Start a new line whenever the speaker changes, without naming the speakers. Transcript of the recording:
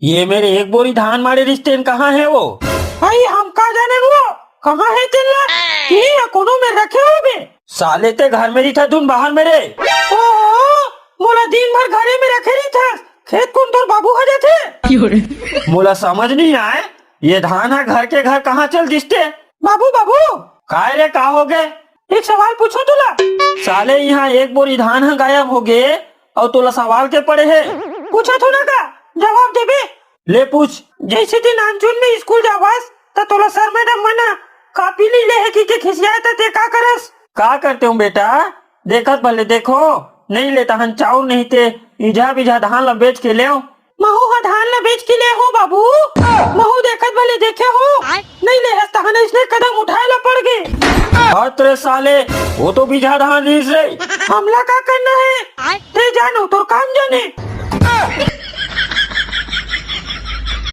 ये मेरे एक बोरी धान मारे रिश्ते कहाँ है वो?
भाई हम का जाने वो कहाँ है तेला ये कोनो में रखे हो बे।
साले ते घर में था तुम बाहर मेरे।
ओ मोला दिन भर घरे में रखे रही था खेत कौन तोर बाबू हो जाते।
मोला समझ नहीं आए ये धान है घर के घर कहाँ चल दिसते?
बाबू बाबू
काय रे का हो गए?
एक सवाल पूछो तुला।
साले यहाँ एक बोरी धान है गायब हो गए और तोला सवाल के पड़े है।
पूछा तो ना का जवाब देबे।
ले पूछ।
जैसे दिन नानचुन में स्कूल जावास त तोला सर मैडम मना कापी ली ले है कि के खिसियाए त ते का करस?
का करते हूँ बेटा देखत भले देखो नहीं लेता हन चाउर नहीं ते इजा बिजा धान ला बेच के ले आओ।
महू हा धान ला बेच के ले हो बाबू महू देखत भले देखे हो नहीं ले हस तहन इसने कदम उठाए ला पड़ गए।
और तेरे साले वो तो बिजा धान नहीं रही।
हमला का करना है ते जानो तो काम जाने।